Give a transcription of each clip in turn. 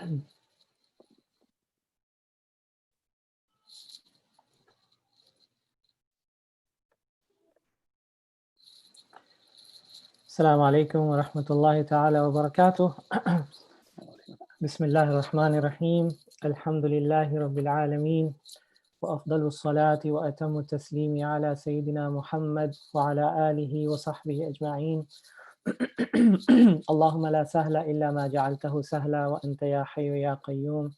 Assalamu alaikum wa rahmatullahi ta'ala wa barakatuh. Bismillah ar-Rahman ar-Rahim. Alhamdulillahi Rabbil Alameen. Wa afdalu salati wa atamu taslimi ala Sayyidina Muhammad wa ala alihi wa sahbihi ajma'een. Allahumma la sahla illa ma ja'altahu sahla wa anta ya hayyu ya qayyum.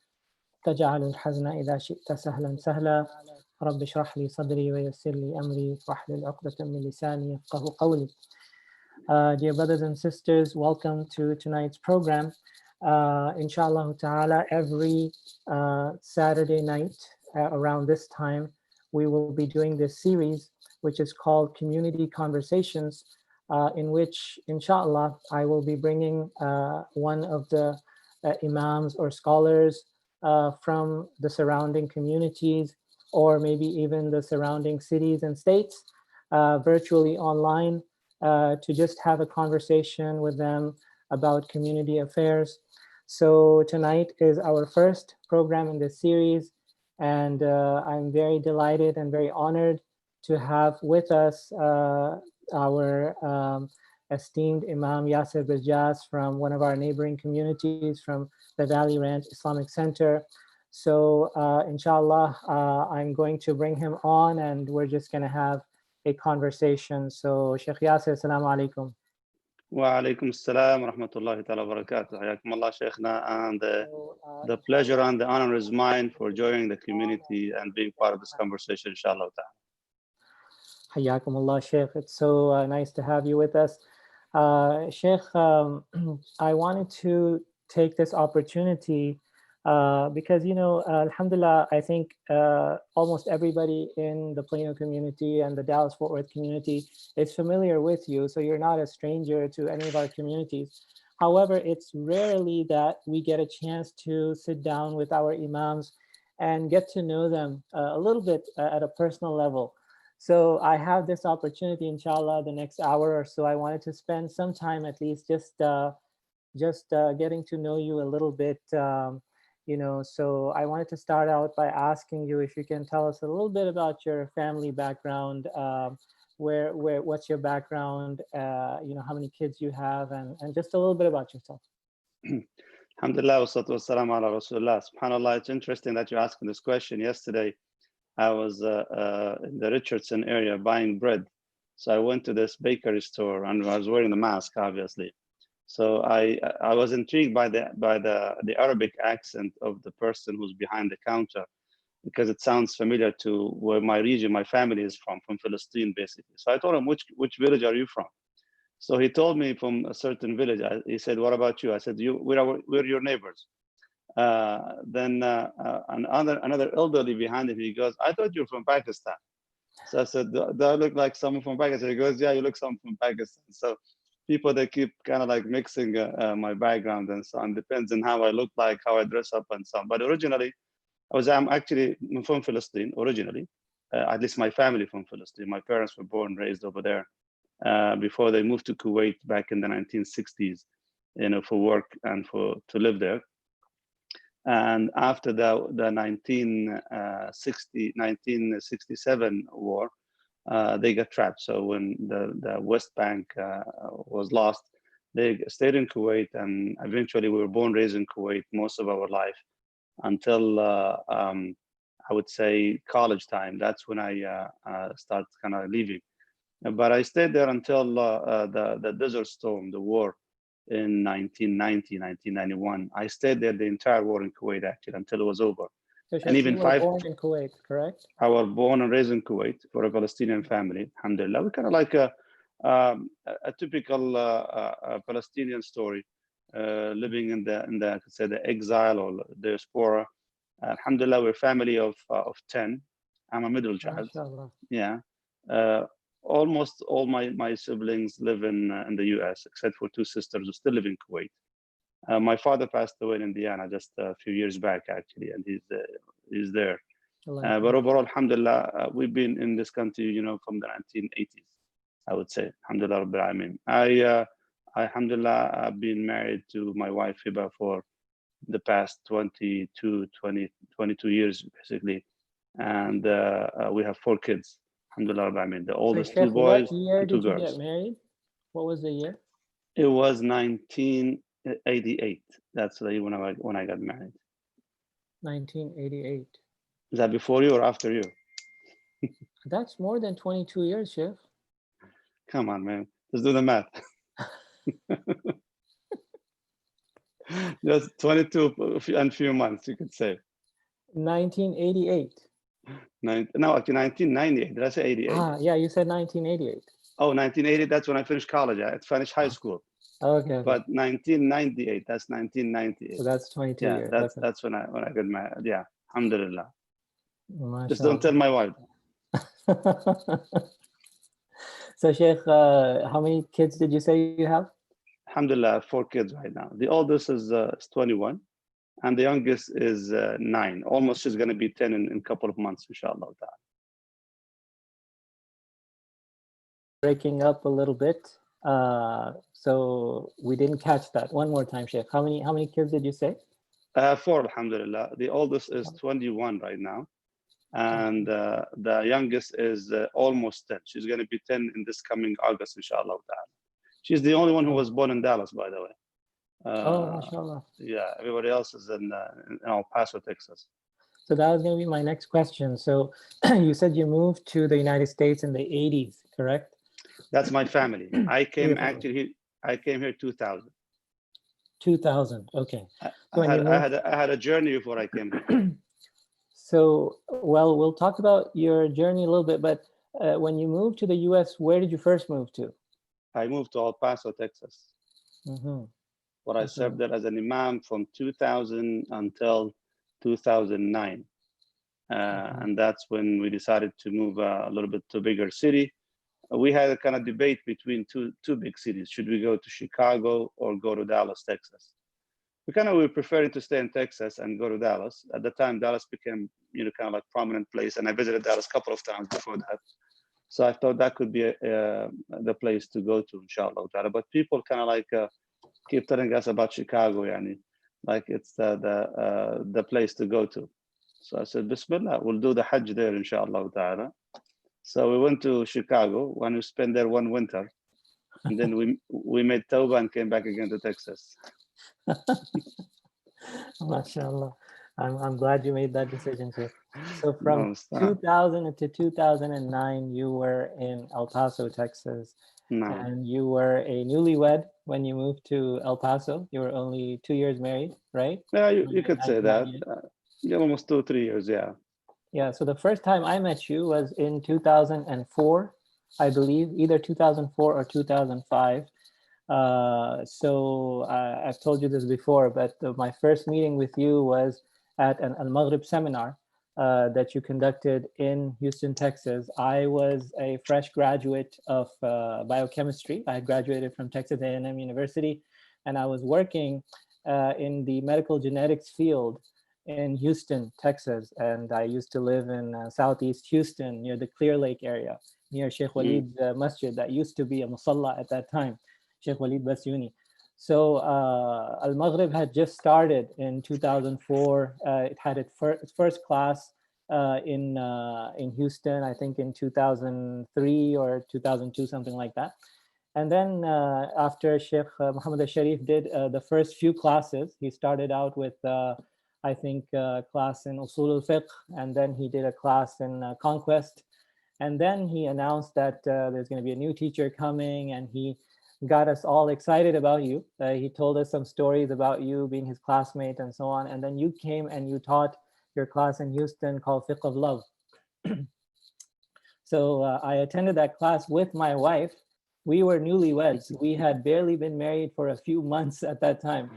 Taj'alu al-hazna idha shi'ta sahlan sahla. Rabbi shrah li sadri wa yassir li amri wahlul 'uqdatan min lisani yafqahu qawli. Dear brothers and sisters, welcome to tonight's program. Inshallah ta'ala, every Saturday night around this time, we will be doing this series, which is called Community Conversations, in which, inshallah, I will be bringing one of the imams or scholars from the surrounding communities, or maybe even the surrounding cities and states, virtually online, to just have a conversation with them about community affairs. So tonight is our first program in this series, and I'm very delighted and very honored to have with us our esteemed Imam Yaser Birjas from one of our neighboring communities from the Valley Ranch Islamic Center. So inshallah, I'm going to bring him on, and we're just going to have a conversation. So Shaykh Yaser, assalamu alaikum. Wa alaikum assalam wa rahmatullahi ta'ala wa barakatuh. Hayakum Allah, Shaykhna, and the pleasure and the honor is mine for joining the community and being part of this conversation, inshallah ta'ala. Hayakum Allah, Shaykh. It's so nice to have you with us. Shaykh, I wanted to take this opportunity because, you know, alhamdulillah, I think almost everybody in the Plano community and the Dallas-Fort Worth community is familiar with you, so you're not a stranger to any of our communities. However, it's rarely that we get a chance to sit down with our imams and get to know them a little bit at a personal level. So I have this opportunity, inshallah, the next hour or so. I wanted to spend some time at least just getting to know you a little bit. You know, so I wanted to start out by asking you if you can tell us a little bit about your family background, what's your background, you know, how many kids you have, and just a little bit about yourself. Alhamdulillah, wa salatu wa salam ala Rasulullah. SubhanAllah, it's interesting that you're asking this question. Yesterday, I was in the Richardson area buying bread. So I went to this bakery store and I was wearing the mask, obviously. So I was intrigued by the Arabic accent of the person who's behind the counter, because it sounds familiar to where my region, my family is from Palestine, basically. So I told him, which village are you from? So he told me from a certain village. He said, what about you? I said, we're your neighbors. Then another elderly behind him, he goes, I thought you were from Pakistan. So I said, do I look like someone from Pakistan? He goes, yeah, you look someone from Pakistan. So people, they keep kind of like mixing my background and so on. Depends on how I look like, how I dress up and so on. But originally, I'm actually from Palestine originally, at least my family from Palestine. My parents were born and raised over there before they moved to Kuwait back in the 1960s, you know, for work and to live there. And after the 1967 war, they got trapped. So when the West Bank was lost, they stayed in Kuwait, and eventually we were born, raised in Kuwait most of our life until I would say college time. That's when I started kind of leaving. But I stayed there until the Desert Storm, the war in 1990, 1991. I stayed there the entire war in Kuwait, actually, until it was over. So and even you were born in Kuwait, correct? I was born and raised in Kuwait for a Palestinian family, alhamdulillah. We're kind of like a typical Palestinian story, living in the I could say the exile or the diaspora. Alhamdulillah, we're a family of 10. I'm a middle child. Yeah. Almost all my siblings live in the US, except for 2 sisters who still live in Kuwait. My father passed away in Indiana just a few years back, actually, and he's there. But overall, alhamdulillah, we've been in this country, you know, from the 1980s, I would say. Alhamdulillah, Rabbil Alameen. Alhamdulillah, I've been married to my wife, Hiba, for the past 22 years, basically. And we have 4 kids. Alhamdulillah, I mean, the oldest So, 2 Sheikh, boys what year and 2 did you get girls. married? What was the year? It was 1988. That's the year when I got married. 1988. Is that before you or after you? That's more than 22 years, Sheikh. Come on, man. Let's do the math. Just 22 and few months, you could say. 1988. No, actually 1998. Did I say 88? Yeah, you said 1988. Oh, 1980, that's when I finished college. I finished high school. Okay. But 1998, that's 1998. So that's 22 Yeah, years. that's when I got married. Yeah, alhamdulillah. MashaAllah. Just don't tell my wife. So, Sheikh, how many kids did you say you have? Alhamdulillah, I have 4 kids right now. The oldest is 21, and the youngest is 9. Almost she's going to be 10 in a couple of months, inshallah. Breaking up a little bit. So we didn't catch that. One more time, Sheikh. How many kids did you say? 4, alhamdulillah. The oldest is 21 right now, and the youngest is almost 10. She's going to be 10 in this coming August, inshallah. She's the only one who was born in Dallas, by the way. MashaAllah. Yeah, everybody else is in El Paso, Texas. So that was going to be my next question. So you said you moved to the United States in the 80s, correct? That's my family. I came here 2000. 2000. Okay. I had a journey before I came here. So, well, we'll talk about your journey a little bit, but when you moved to the US, where did you first move to? I moved to El Paso, Texas. Where I served there as an Imam from 2000 until 2009. And that's when we decided to move a little bit to a bigger city. We had a kind of debate between two big cities. Should we go to Chicago or go to Dallas, Texas? We were preferring to stay in Texas and go to Dallas. At the time, Dallas became, kind of like prominent place, and I visited Dallas a couple of times before that. So I thought that could be the place to go to, inshallah. But people kind of like keep telling us about Chicago, like it's the place to go to. So I said, Bismillah, we'll do the Hajj there, inshallah ta'ala. So we went to Chicago, when we spent there one winter. And then we made Tawbah and came back again to Texas. MashaAllah. I'm glad you made that decision, Sheikh. So from 2000 to 2009, you were in El Paso, Texas. And you were a newlywed when you moved to El Paso. You were only 2 years married, right? Yeah, you could say that. Almost 2 or 3 years, yeah. Yeah, so the first time I met you was in 2004, I believe, either 2004 or 2005. So I've told you this before, but my first meeting with you was at an Al-Maghrib seminar that you conducted in Houston, Texas. I was a fresh graduate of biochemistry. I graduated from Texas A&M University, and I was working in the medical genetics field in Houston, Texas. And I used to live in Southeast Houston near the Clear Lake area, near Sheikh Walid's masjid that used to be a musalla at that time, Sheikh Walid Basyuni. So Al-Maghrib had just started in 2004. It had its first class in Houston, I think in 2003 or 2002, something like that. And then after Sheikh Muhammad al-Sharif did the first few classes, he started out with, I think, class in Usul al-Fiqh, and then he did a class in Conquest. And then he announced that there's going to be a new teacher coming, and he got us all excited about you. He told us some stories about you being his classmate and so on. And then you came and you taught your class in Houston called Fiqh of Love. So I attended that class with my wife. We were newlyweds. We had barely been married for a few months at that time.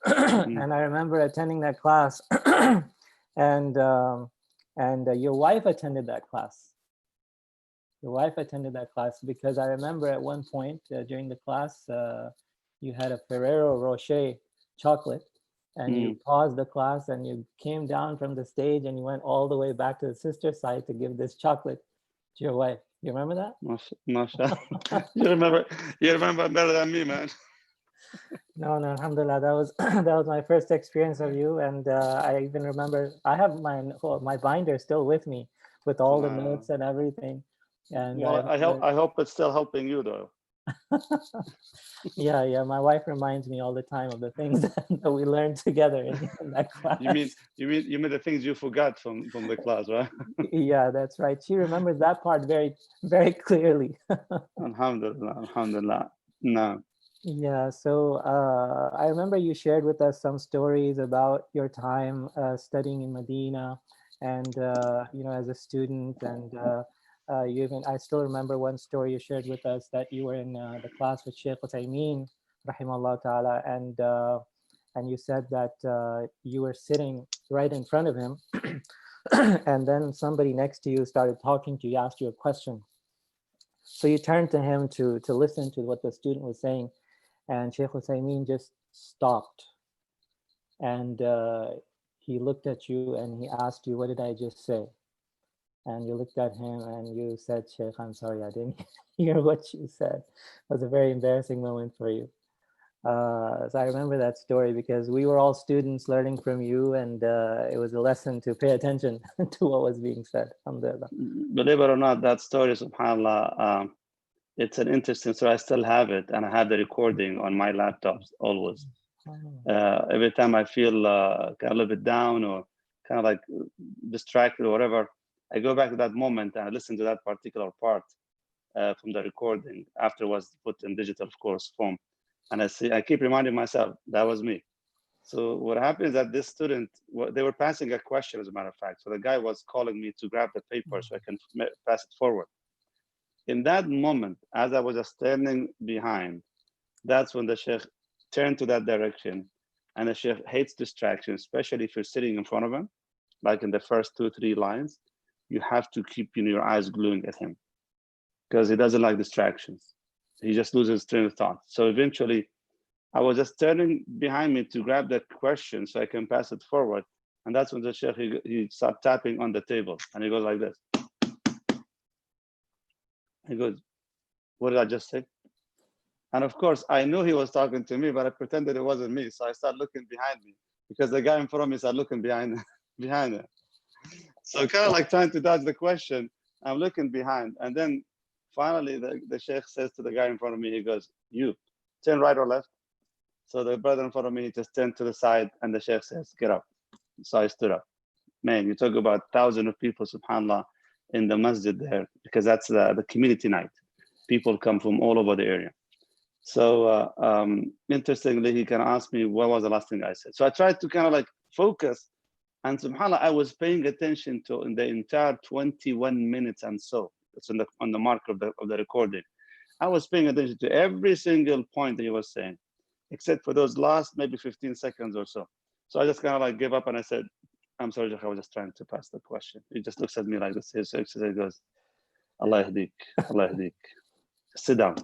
And I remember attending that class and your wife attended that class. Your wife attended that class because I remember at one point during the class, you had a Ferrero Rocher chocolate, and you paused the class and you came down from the stage and you went all the way back to the sister side to give this chocolate to your wife. You remember that? Mashallah. You remember better than me, man. No, no, alhamdulillah. That was that was my first experience of you, and I even remember I have my binder still with me with all the Wow. notes and everything. And I Well, remember, I hope it's still helping you though. yeah, yeah. My wife reminds me all the time of the things that we learned together in that class. You mean the things you forgot from the class, right? Yeah, that's right. She remembers that part very, very clearly. Alhamdulillah, alhamdulillah. No. Yeah, so I remember you shared with us some stories about your time studying in Medina, and as a student, and you even I still remember one story you shared with us that you were in the class with Shaykh Uthaymeen, rahimahullah ta'ala, and you said that you were sitting right in front of him, and then somebody next to you started talking to you, asked you a question. So you turned to him to listen to what the student was saying, and Sheikh Hussein just stopped, and he looked at you and he asked you, "What did I just say?" And you looked at him and you said, "Sheikh, I'm sorry, I didn't hear what you said." It was a very embarrassing moment for you. So I remember that story because we were all students learning from you, and it was a lesson to pay attention to what was being said. Alhamdulillah. Believe it or not, that story, subhanAllah, it's an interesting story. I still have it, and I have the recording on my laptops always. Every time I feel kind of a little bit down or kind of like distracted or whatever, I go back to that moment and I listen to that particular part from the recording after it was put in digital, of course, form. And I keep reminding myself, that was me. So what happened is that this student, they were passing a question, as a matter of fact. So the guy was calling me to grab the paper so I can pass it forward. In that moment, as I was just standing behind, that's when the Sheikh turned to that direction. And the Sheikh hates distraction, especially if you're sitting in front of him, like in the first 2-3 lines. You have to keep your eyes gluing at him because he doesn't like distractions. He just loses train of thought. So eventually, I was just turning behind me to grab that question so I can pass it forward. And that's when the Sheikh, he started tapping on the table and he goes like this. He goes, "What did I just say?" And of course, I knew he was talking to me, but I pretended it wasn't me. So I started looking behind me because the guy in front of me started looking behind him. So kind of like trying to dodge the question. I'm looking behind. And then finally, the Sheikh says to the guy in front of me, he goes, "You, turn right or left?" So the brother in front of me just turned to the side and the Sheikh says, "Get up." So I stood up. Man, you talk about thousands of people, subhanAllah, in the masjid there, because that's the community night. People come from all over the area. So interestingly, he can ask me, what was the last thing I said? So I tried to kind of like focus, and subhanAllah, I was paying attention to in the entire 21 minutes and so. It's on the mark of the recording. I was paying attention to every single point that he was saying, except for those last maybe 15 seconds or so. So I just kind of like gave up and I said, "I'm sorry, Sheikh, I was just trying to pass the question." He just looks at me like this. He goes, "Allah yahdik, Allah yahdik. Sit down."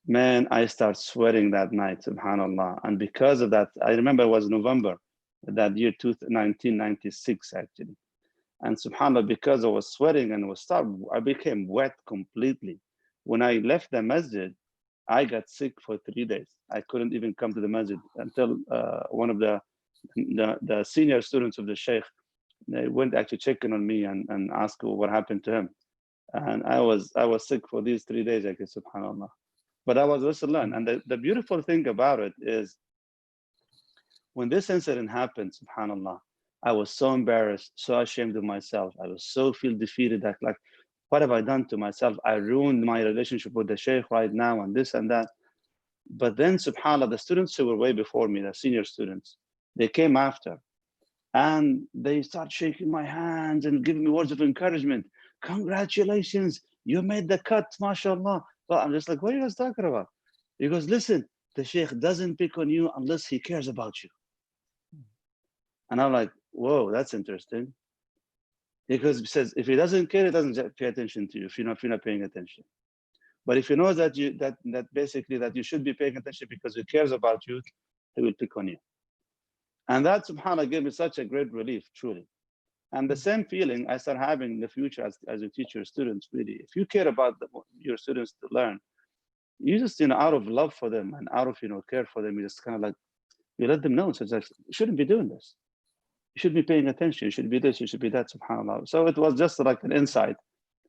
Man, I start sweating that night, subhanAllah. And because of that, I remember it was November, that year 1996, actually. And subhanAllah, because I was sweating and I became wet completely. When I left the masjid, I got sick for 3 days. I couldn't even come to the masjid until one of the senior students of the Shaykh, they went actually checking on me and asked what happened to him. And I was sick for these 3 days, I guess, subhanAllah. But I was also learned. And the beautiful thing about it is when this incident happened, subhanAllah, I was so embarrassed, so ashamed of myself. I was so feel defeated that like, what have I done to myself? I ruined my relationship with the Shaykh right now and this and that. But then subhanAllah, the students who were way before me, the senior students, they came after and they start shaking my hands and giving me words of encouragement. "Congratulations, you made the cut, mashallah." Well, I'm just like, what are you guys talking about? He goes, "Listen, the Shaykh doesn't pick on you unless he cares about you." And I'm like, whoa, that's interesting. Because he says, if he doesn't care, he doesn't pay attention to you if you're not paying attention. But if he knows that basically that you should be paying attention because he cares about you, he will pick on you. And that, subhanAllah, gave me such a great relief, truly. And the same feeling I start having in the future as you teach your students, really. If you care about your students to learn, you just, out of love for them and out of, care for them, you just kind of like, you let them know. So it's like, you shouldn't be doing this. You should be paying attention. You should be this, you should be that, subhanAllah. So it was just like an insight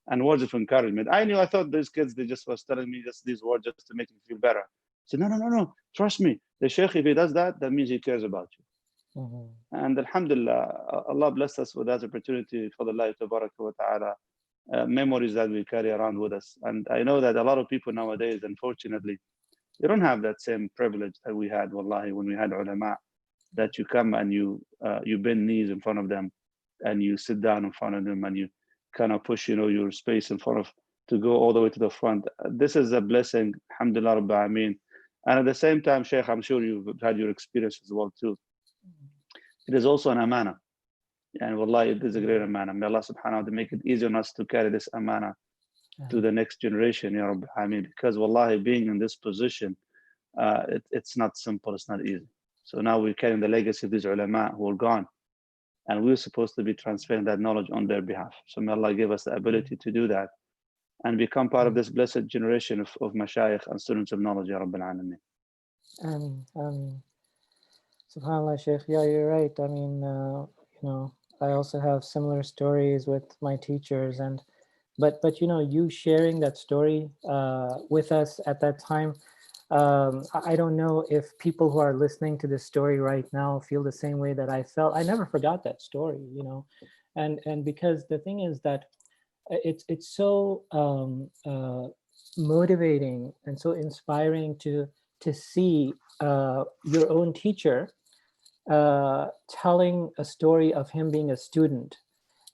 and words of encouragement. I thought these kids, they just was telling me just these words just to make me feel better. I said, no, trust me. The Shaykh, if he does that, that means he cares about you. And alhamdulillah, Allah blessed us with that opportunity for the light wa ta'ala, memories that we carry around with us. And I know that a lot of people nowadays, unfortunately, they don't have that same privilege that we had, wallahi, when we had ulama, that you come and you bend knees in front of them and you sit down in front of them and you kind of push, your space in front of to go all the way to the front. This is a blessing, alhamdulillah rabbil alameen. And at the same time, Shaykh, I'm sure you've had your experience as well too. It is also an amana. And wallahi, it is a great amana. May Allah subhanahu wa ta'ala make it easy on us to carry this amana to the next generation, Ya Rabbi. I mean, because wallahi, being in this position, it's not simple, it's not easy. So now we're carrying the legacy of these ulama who are gone. And we're supposed to be transferring that knowledge on their behalf. So may Allah give us the ability to do that and become part of this blessed generation of mashayikh and students of knowledge, Ya Rabbil Alameen. SubhanAllah, Shaykh. Yeah, you're right. I mean, I also have similar stories with my teachers, but you sharing that story with us at that time. I don't know if people who are listening to this story right now feel the same way that I felt. I never forgot that story, and because the thing is that it's so motivating and so inspiring to see your own teacher telling a story of him being a student,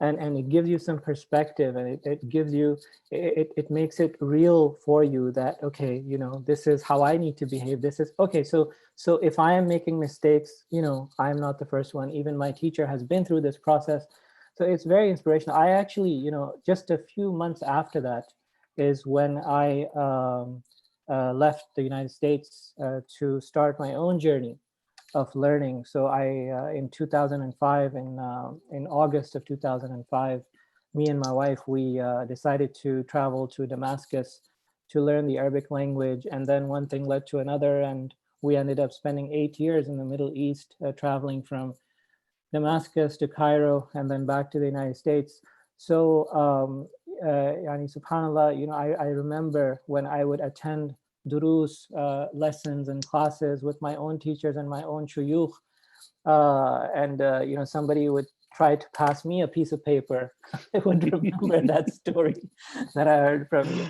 and it gives you some perspective, and it gives you, it makes it real for you that, okay, this is how I need to behave. This is okay. So if I am making mistakes, I'm not the first one. Even my teacher has been through this process. So it's very inspirational. I actually, just a few months after that is when I left the United States to start my own journey of learning. So I, in 2005, in August of 2005, me and my wife, we decided to travel to Damascus to learn the Arabic language. And then one thing led to another, and we ended up spending 8 years in the Middle East, traveling from Damascus to Cairo and then back to the United States. So, subhanAllah, I remember when I would attend durus, lessons and classes with my own teachers and my own shuyukh, and somebody would try to pass me a piece of paper. I would remember that story that I heard from you.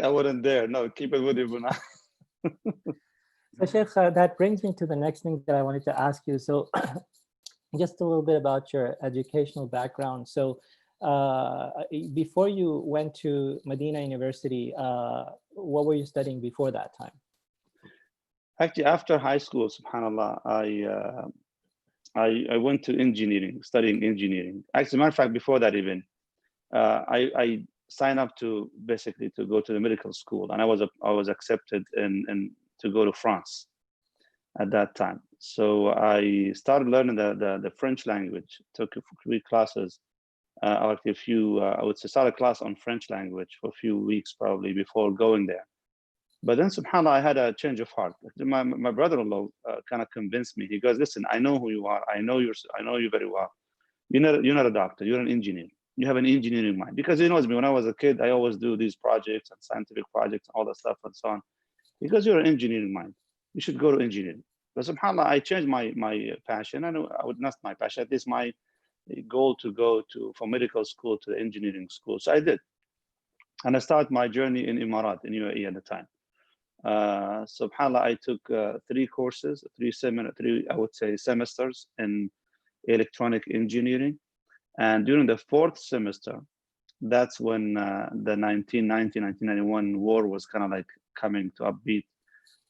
I wouldn't dare. No, keep it with you, Buna. So Shaykh, that brings me to the next thing that I wanted to ask you. So just a little bit about your educational background. So before you went to Medina University, what were you studying before that time? Actually, after high school, subhanAllah, I went to engineering, studying engineering. Actually, as a matter of fact, before that even, I signed up to basically to go to the medical school, and I was accepted in to go to France at that time. So I started learning the French language, took 3 classes, or a few, I would say start a class on French language for a few weeks probably before going there. But then subhanAllah, I had a change of heart. My brother-in-law kind of convinced me. He goes, listen, I know who you are. I know you very well. You're not a doctor, you're an engineer. You have an engineering mind. Because he knows me, when I was a kid, I always do these projects and scientific projects, all that stuff and so on. Because you're an engineering mind, you should go to engineering. But subhanAllah, I changed my passion. I would not my passion, at least my goal to go for medical school to the engineering school. So I did. And I started my journey in Emirat, in UAE at the time. SubhanAllah, I took 3 courses, 3 I would say semesters in electronic engineering. And during the 4th semester, that's when the 1990-1991 war was kind of like coming to upbeat.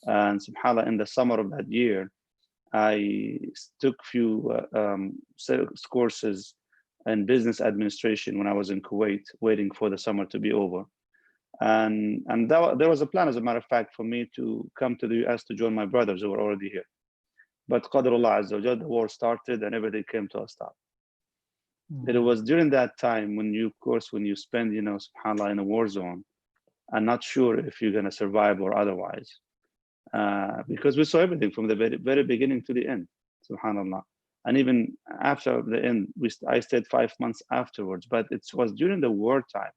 And subhanAllah, in the summer of that year, I took few courses in business administration when I was in Kuwait, waiting for the summer to be over. And there was a plan, as a matter of fact, for me to come to the US to join my brothers who were already here. But Qadarullah Azza wa Jal, the war started and everything came to a stop. It was during that time when you spend, subhanAllah, in a war zone, and not sure if you're going to survive or otherwise. Because we saw everything from the very beginning to the end, subhanAllah. And even after the end, I stayed 5 months afterwards, but it was during the wartime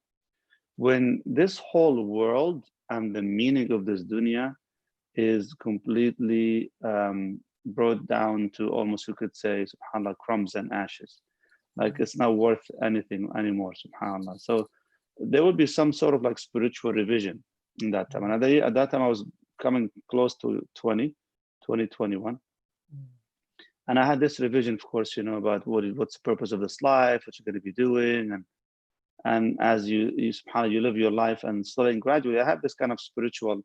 when this whole world and the meaning of this dunya is completely brought down to almost, you could say, subhanAllah, crumbs and ashes. Like it's not worth anything anymore, subhanAllah. So there would be some sort of like spiritual revision in that time. And at that time I was coming close to 2021. And I had this revision, of course, about what's the purpose of this life, what you're going to be doing. And as you subhanAllah, you live your life, and slowly and gradually, I have this kind of spiritual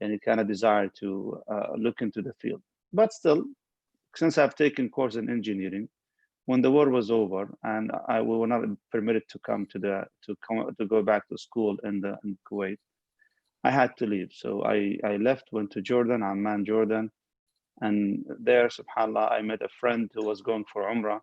and kind of desire to look into the field. But still, since I've taken course in engineering, when the war was over and we were not permitted to go back to school in Kuwait, I had to leave. So I left, went to Jordan, Amman, Jordan. And there, subhanAllah, I met a friend who was going for Umrah.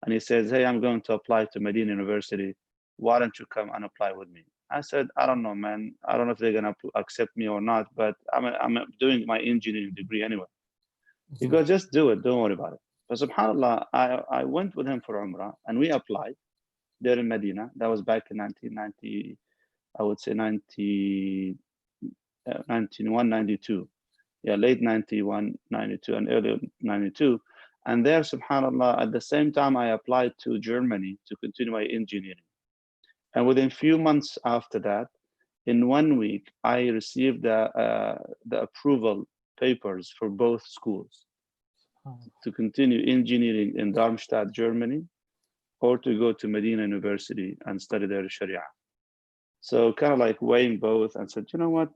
And he says, hey, I'm going to apply to Medina University. Why don't you come and apply with me? I said, I don't know, man. I don't know if they're going to accept me or not, but I'm doing my engineering degree anyway. He goes, just do it. Don't worry about it. But subhanAllah, I went with him for Umrah and we applied there in Medina. That was back in 1990, I would say 91, 92. Yeah, late 91, 92, and early 92. And there, subhanAllah, at the same time, I applied to Germany to continue my engineering. And within a few months after that, in 1 week, I received the approval papers for both schools to continue engineering in Darmstadt, Germany, or to go to Medina University and study their Sharia. So kind of like weighing both and said, you know what?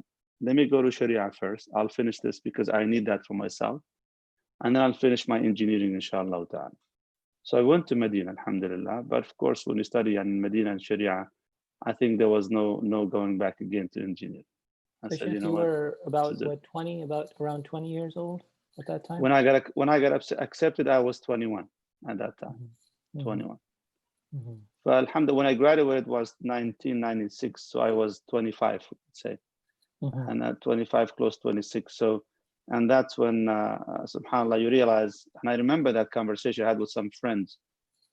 Let me go to Sharia first. I'll finish this because I need that for myself. And then I'll finish my engineering, inshallah ta'ala. So I went to Medina, alhamdulillah. But of course, when you study in Medina and Sharia, I think there was no going back again to engineering. I said, you were about around 20 years old at that time? When I got accepted, I was 21 at that time, 21. Well, alhamdulillah, when I graduated was 1996, so I was 25, let's say. And at 25, close 26. So, and that's when, subhanAllah, you realize, and I remember that conversation I had with some friends,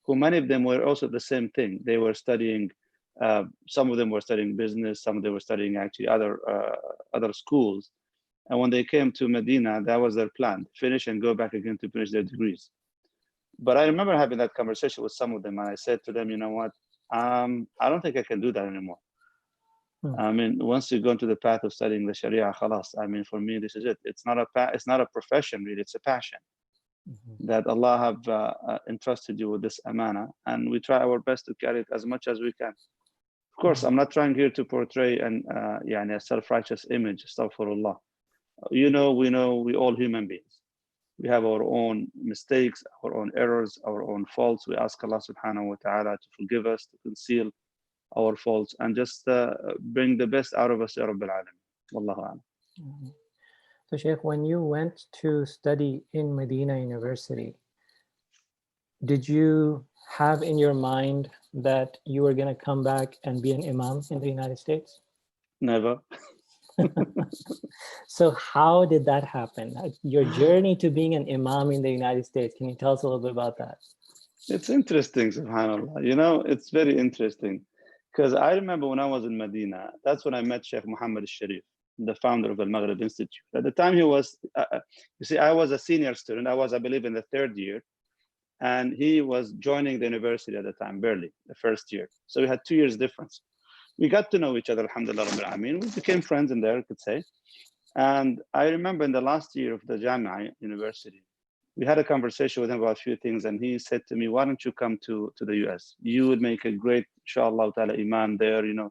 who many of them were also the same thing. They were studying, some of them were studying business, some of them were studying actually other schools. And when they came to Medina, that was their plan, finish and go back again to finish their degrees. But I remember having that conversation with some of them, and I said to them, you know what, I don't think I can do that anymore. I mean, once you go into the path of studying the Sharia, khalas. I mean, for me, this is it. It's not a profession, really. It's a passion that Allah have entrusted you with this amana, and we try our best to carry it as much as we can. Of course, I'm not trying here to portray a self-righteous image. Astaghfirullah. We all human beings. We have our own mistakes, our own errors, our own faults. We ask Allah subhanahu wa ta'ala to forgive us, to conceal our faults, and just bring the best out of us, Ya Rabbil Alameen. Wallahu a'lam. So Shaykh, when you went to study in Medina University, did you have in your mind that you were going to come back and be an Imam in the United States? Never. So how did that happen? Your journey to being an Imam in the United States, can you tell us a little bit about that? It's interesting, subhanAllah. It's very interesting. Because I remember when I was in Medina, that's when I met Shaykh Muhammad al-Sharif, the founder of the Maghrib Institute. At the time he was, I was a senior student. I was, I believe, in the 3rd year. And he was joining the university at the time, barely, the 1st year. So we had 2 years difference. We got to know each other, alhamdulillah, Rabbil Alameen. We became friends in there, I could say. And I remember in the last year of the Jamia University, we had a conversation with him about a few things, and he said to me, why don't you come to the US? You would make a great, inshallah ta'ala, imam there, you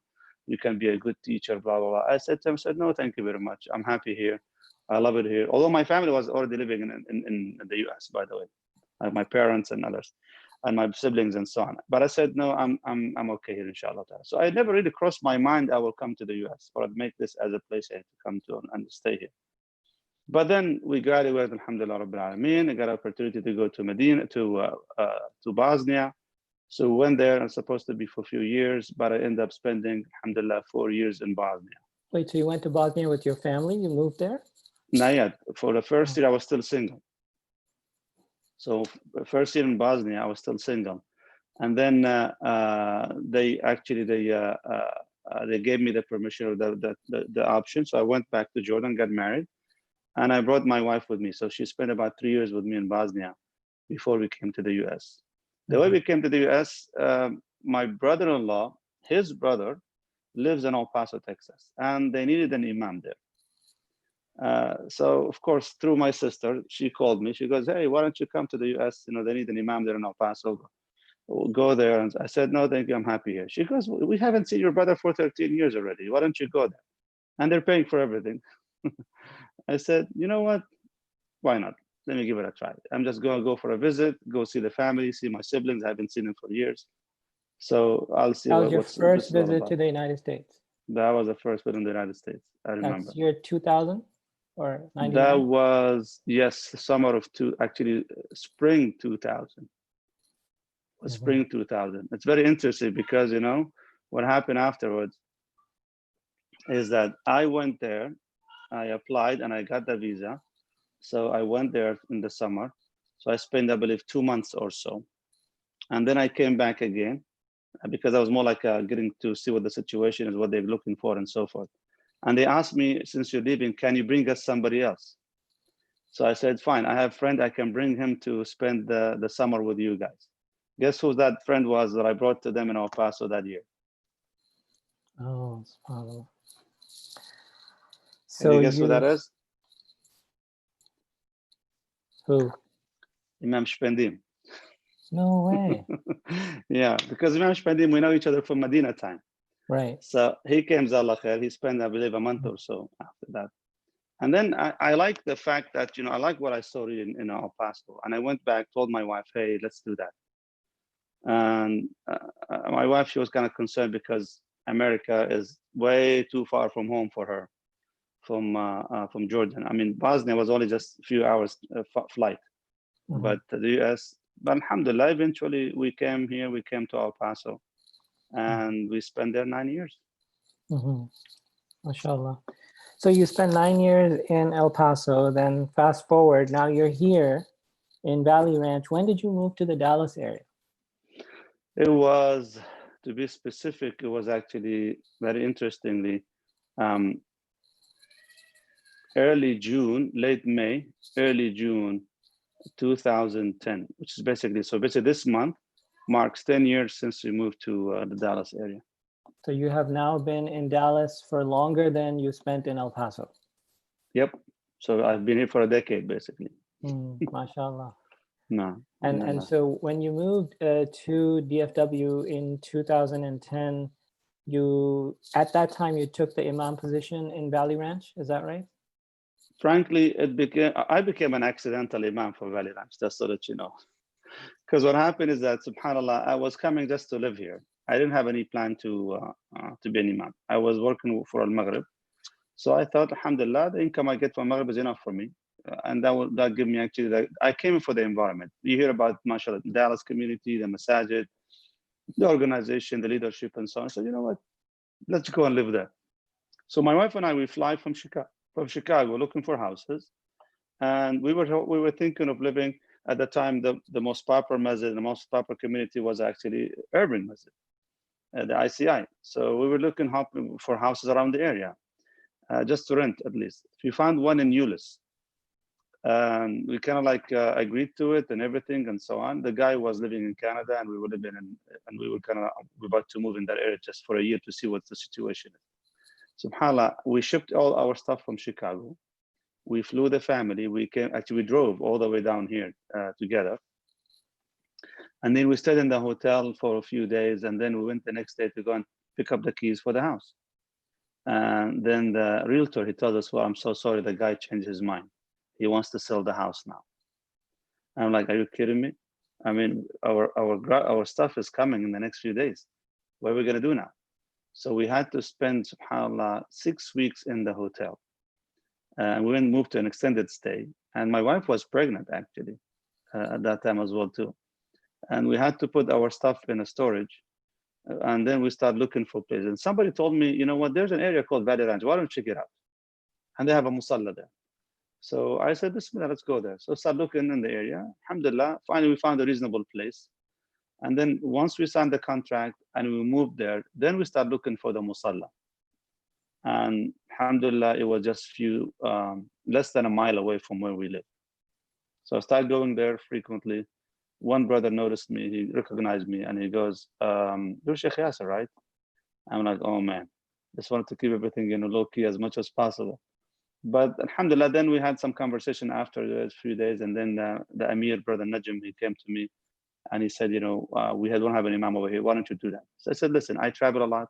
can be a good teacher, blah, blah, blah. I said to him, no, thank you very much. I'm happy here. I love it here. Although my family was already living in the US, by the way, my parents and others, and my siblings and so on. But I said, no, I'm okay here, inshallah ta'ala. So I never really crossed my mind I will come to the US, or I'd make this as a place I had to come to and stay here. But then we graduated, alhamdulillah, Rabbil Alameen. I got an opportunity to go to Medina, to Bosnia. So we went there. I was supposed to be for a few years, but I ended up spending, alhamdulillah, 4 years in Bosnia. Wait, so you went to Bosnia with your family? You moved there? Not yet. For the first year, I was still single. So first year in Bosnia, I was still single. And then they gave me the permission or the option. So I went back to Jordan, got married, and I brought my wife with me. So she spent about 3 years with me in Bosnia before we came to the US. The way we came to the US, my brother-in-law, his brother, lives in El Paso, Texas, and they needed an imam there. So of course, through my sister, she called me. She goes, "Hey, why don't you come to the US? You know, they need an imam there in El Paso. We'll go there." And I said, "No, thank you. I'm happy here." She goes, "We haven't seen your brother for 13 years already. Why don't you go there? And they're paying for everything." I said, "You know what? Why not? Let me give it a try. I'm just going to go for a visit, go see the family, see my siblings. I haven't seen them for years. So I'll see That was your what's first this is all visit about." to the United States? That was the first visit in the United States. I remember. That's year 2000 or 99? That was, yes, summer of spring 2000. Spring 2000. It's very interesting because, you know, what happened afterwards is that I went there, I applied and I got the visa. So I went there in the summer. So I spent, I believe, 2 months or so. And then I came back again because I was more like getting to see what the situation is, what they're looking for and so forth. And they asked me, "Since you're leaving, can you bring us somebody else?" So I said, "Fine, I have a friend, I can bring him to spend the summer with you guys." Guess who that friend was that I brought to them in El Paso that year? Oh, subhanAllah. Can you guess who that is? Who? Imam Shpendim. No way. Yeah, because Imam Shpendim, we know each other from Medina time. Right. So he came, Zallah khair, he spent, I believe, a month or so after that. And then I like the fact that, you know, I like what I saw in El Paso. And I went back, told my wife, "Hey, let's do that." And my wife, she was kind of concerned because America is way too far from home for her, from Jordan. I mean, Bosnia was only just a few hours flight, but the US, but alhamdulillah, eventually we came here, we came to El Paso, and we spent there 9 years. MashaAllah. So you spent 9 years in El Paso, then fast forward, now you're here in Valley Ranch. When did you move to the Dallas area? It was, to be specific, it was actually very interestingly, early June, late May, early June 2010, which is basically this month marks 10 years since we moved to the Dallas area. So you have now been in Dallas for longer than you spent in El Paso. Yep. So I've been here for a decade, basically. MashaAllah. No. And so when you moved to DFW in 2010, at that time you took the imam position in Valley Ranch, is that right? Frankly, I became an accidental imam for Valley Ranch, just so that you know. Because what happened is that, subhanAllah, I was coming just to live here. I didn't have any plan to be an imam. I was working for Al-Maghrib. So I thought, alhamdulillah, the income I get from Maghrib is enough for me. And that give me actually, I came for the environment. You hear about, mashallah, the Dallas community, the masajid, the organization, the leadership, and so on. So you know what, let's go and live there. So my wife and I, we fly from Chicago looking for houses. And we were thinking of living, at the time, the most popular masjid, the most popular community was actually urban masjid, the ICI. So we were looking for houses around the area. Just to rent, at least. We found one in Euless. We kind of like agreed to it and everything and so on. The guy was living in Canada, and we were about to move in that area just for a year to see what the situation is. SubhanAllah, we shipped all our stuff from Chicago. We flew the family. We drove all the way down here together. And then we stayed in the hotel for a few days, and then we went the next day to go and pick up the keys for the house. And then the realtor, he told us, "Well, I'm so sorry, the guy changed his mind. He wants to sell the house now." And I'm like, "Are you kidding me? I mean, our stuff is coming in the next few days. What are we gonna do now?" So we had to spend, subhanAllah, 6 weeks in the hotel. And we moved to an extended stay. And my wife was pregnant, actually, at that time as well, too. And we had to put our stuff in a storage. And then we start looking for places. And somebody told me, you know what, there's an area called Valley Ranch. Why don't you check it out? And they have a musalla there. So I said, Bismillah, let's go there. So start looking in the area. Alhamdulillah, finally we found a reasonable place. And then once we signed the contract and we moved there, then we start looking for the musalla. And alhamdulillah, it was just less than a mile away from where we live. So I started going there frequently. One brother noticed me, he recognized me, and he goes, you're Shaykh Yaser, right? I'm like, oh man, just wanted to keep everything low key as much as possible. But alhamdulillah, then we had some conversation after a few days, and then the Amir, brother Najm, he came to me and he said, we don't have an Imam over here, why don't you do that? So I said, listen, I travel a lot.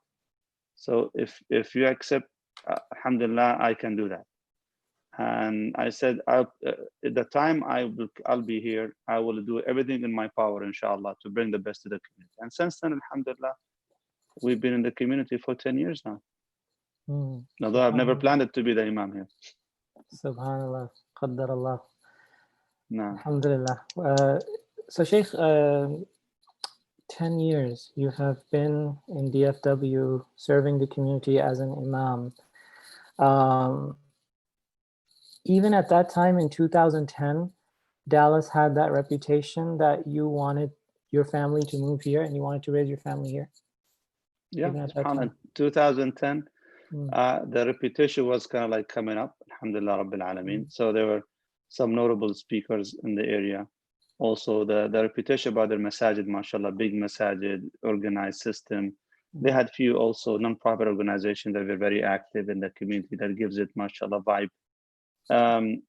So if you accept, alhamdulillah, I can do that. And I said, at the time I'll be here, I will do everything in my power, inshallah, to bring the best to the community. And since then, alhamdulillah, we've been in the community for 10 years now. Although I've never planned it to be the Imam here. Subhanallah, Qaddar Allah. No. Alhamdulillah. So Shaykh, 10 years you have been in DFW serving the community as an Imam. Even at that time in 2010, Dallas had that reputation that you wanted your family to move here and you wanted to raise your family here. Yeah, in 2010, the reputation was kind of like coming up, alhamdulillah rabbil alameen. So there were some notable speakers in the area. Also the reputation about their masajid, mashallah, big masajid, organized system. They had few also non-profit organizations that were very active in the community that gives it, mashallah, vibe.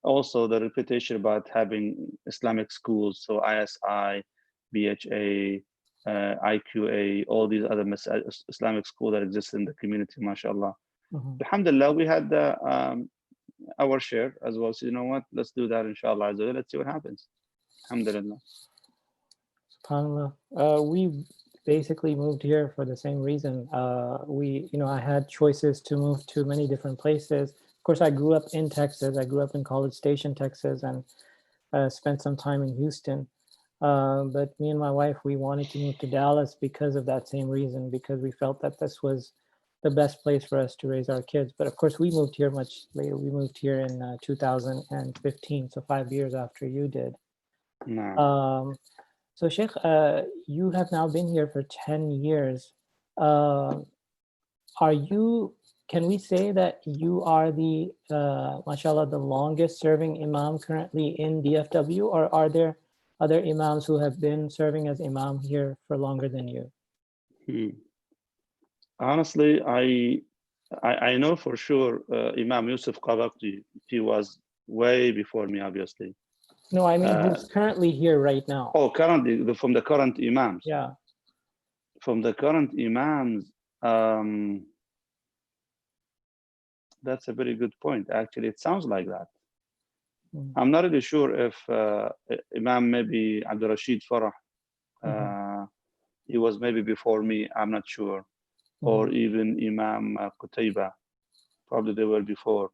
Also the reputation about having Islamic schools, so ISI, BHA, IQA, all these other Islamic schools that exist in the community, mashallah. Alhamdulillah, we had our share as well. So you know what, let's do that, inshallah. Let's see what happens. Alhamdulillah. SubhanAllah. We basically moved here for the same reason. I had choices to move to many different places. Of course, I grew up in Texas. I grew up in College Station, Texas, and spent some time in Houston. But me and my wife, we wanted to move to Dallas because of that same reason, because we felt that this was the best place for us to raise our kids. But of course, we moved here much later. We moved here in 2015, so 5 years after you did. No. So Shaykh, you have now been here for 10 years. Can we say that you are the, mashallah, the longest serving Imam currently in DFW, or are there other Imams who have been serving as Imam here for longer than you? Honestly, I know for sure Imam Yusuf Qabaqji, he was way before me, obviously. No, I mean who's currently here right now. Oh, currently, from the current Imams. Yeah. From the current Imams, that's a very good point. Actually, it sounds like that. I'm not really sure if Imam maybe Abdul Rashid Farah, he was maybe before me, I'm not sure. Or even Imam Qutayba, probably they were before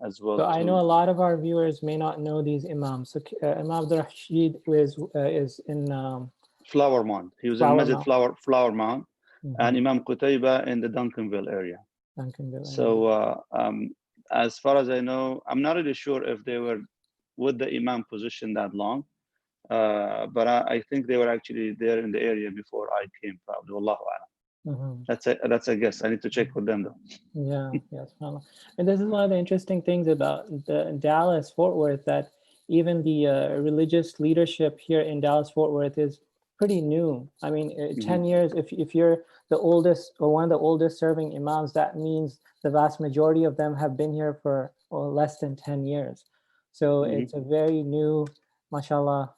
as well. So I know a lot of our viewers may not know these Imams. So Imam Abdul Rashid is in Flower Mound. He was in Masjid Flower Mound, and Imam Qutayba in the Duncanville area. So as far as I know, I'm not really sure if they were with the Imam position that long, but I think they were actually there in the area before I came, probably. Wallahu a'lam. That's a guess. I need to check with them though. Yeah, yes. And this is one of the interesting things about the Dallas Fort Worth, that even the religious leadership here in Dallas Fort Worth is pretty new. I mean, 10 years, if you're the oldest or one of the oldest serving Imams, that means the vast majority of them have been here for less than 10 years. So it's a very new, mashallah,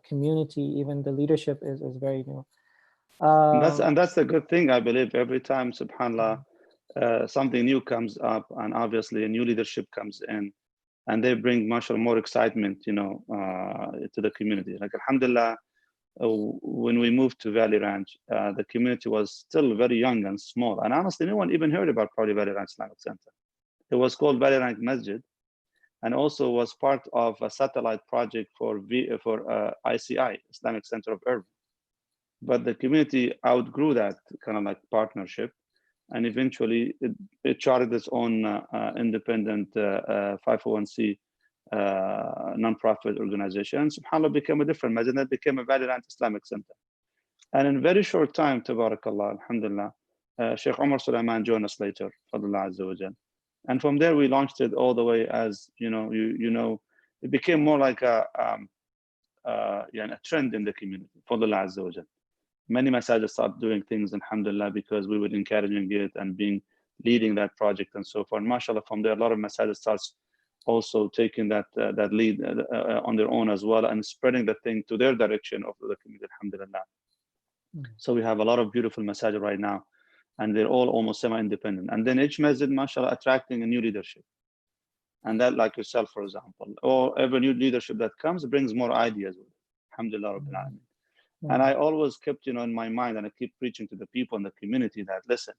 community. Even the leadership is very new. And that's the good thing, I believe. Every time, subhanAllah, something new comes up, and obviously a new leadership comes in, and they bring, mashallah, more excitement, to the community. Like, alhamdulillah, when we moved to Valley Ranch, the community was still very young and small. And honestly, no one even heard about probably Valley Ranch Islamic Center. It was called Valley Ranch Masjid, and also was part of a satellite project for ICI, Islamic Center of Urban. but the community outgrew that kind of like partnership, and eventually it charted its own independent 501c non-profit organization. SubhanAllah, became a different masjid, and it became a valid anti-Islamic center. And in very short time, tabarakallah, alhamdulillah, Shaykh Umar Sulaiman joined us later, fadlullah azza wa jal. And from there, we launched it all the way as, you know, it became more like a trend in the community, fadlullah azza wa jal. Many masajid started doing things, alhamdulillah, because we were encouraging it and leading that project and so forth. MashaAllah, from there, a lot of masajid starts also taking that lead on their own as well, and spreading the thing to their direction of the community, alhamdulillah. So we have a lot of beautiful masajid right now, and they're all almost semi-independent. And then each masjid, mashallah, attracting a new leadership. And that, like yourself, for example, or every new leadership that comes brings more ideas with it. Alhamdulillah Rabbil Alameen. And I always kept, you know, in my mind, and I keep preaching to the people in the community that, listen,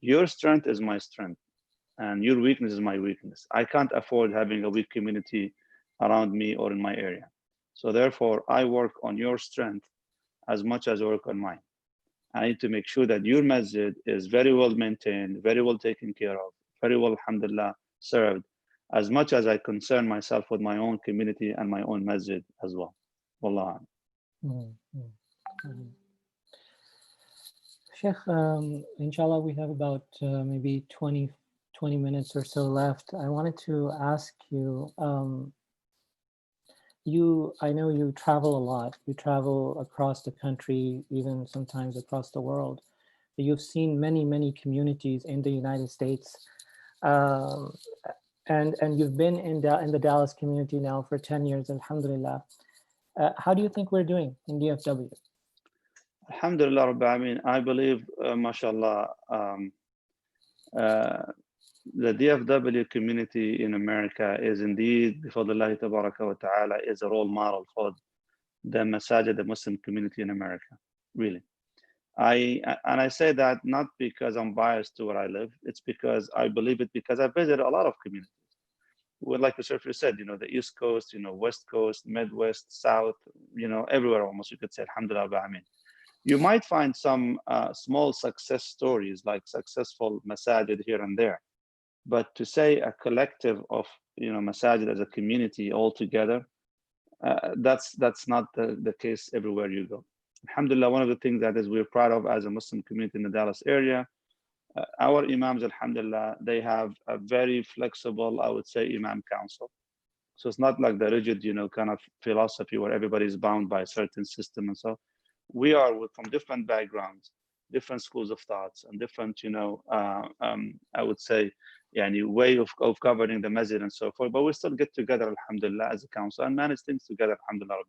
your strength is my strength, and your weakness is my weakness. I can't afford having a weak community around me or in my area. So therefore, I work on your strength as much as I work on mine. I need to make sure that your masjid is very well maintained, very well taken care of, very well, alhamdulillah, served, as much as I concern myself with my own community and my own masjid as well. Wallah. Sheikh, inshallah, we have about maybe 20 minutes or so left. I wanted to ask you, I know you travel a lot. You travel across the country, even sometimes across the world. You've seen many communities in the United States, and you've been in the Dallas community now for 10 years, alhamdulillah. How do you think we're doing in DFW? Alhamdulillah Rabbil Alameen. I believe, mashallah, the DFW community in America is indeed, bifadlillahi tabaraka wa ta'ala, is a role model for the masajid, the Muslim community in America, really. I say that not because I'm biased to where I live, it's because I believe it, because I visited a lot of communities. Well, like the Shaykh said, you know, the East Coast, you know, West Coast, Midwest, South, you know, everywhere almost, you could say, alhamdulillah, Amin. You might find some small success stories, like successful masajid here and there. But to say a collective of, you know, masajid as a community all together, that's not the case everywhere you go. Alhamdulillah, one of the things that is we're proud of as a Muslim community in the Dallas area, our imams, alhamdulillah, they have a very flexible, I would say, imam council. So it's not like the rigid, you know, kind of philosophy where everybody is bound by a certain system and so. We are from different backgrounds, different schools of thoughts, and different, you know, I would say, way of governing the masjid and so forth. But we still get together, alhamdulillah, as a council and manage things together, alhamdulillah.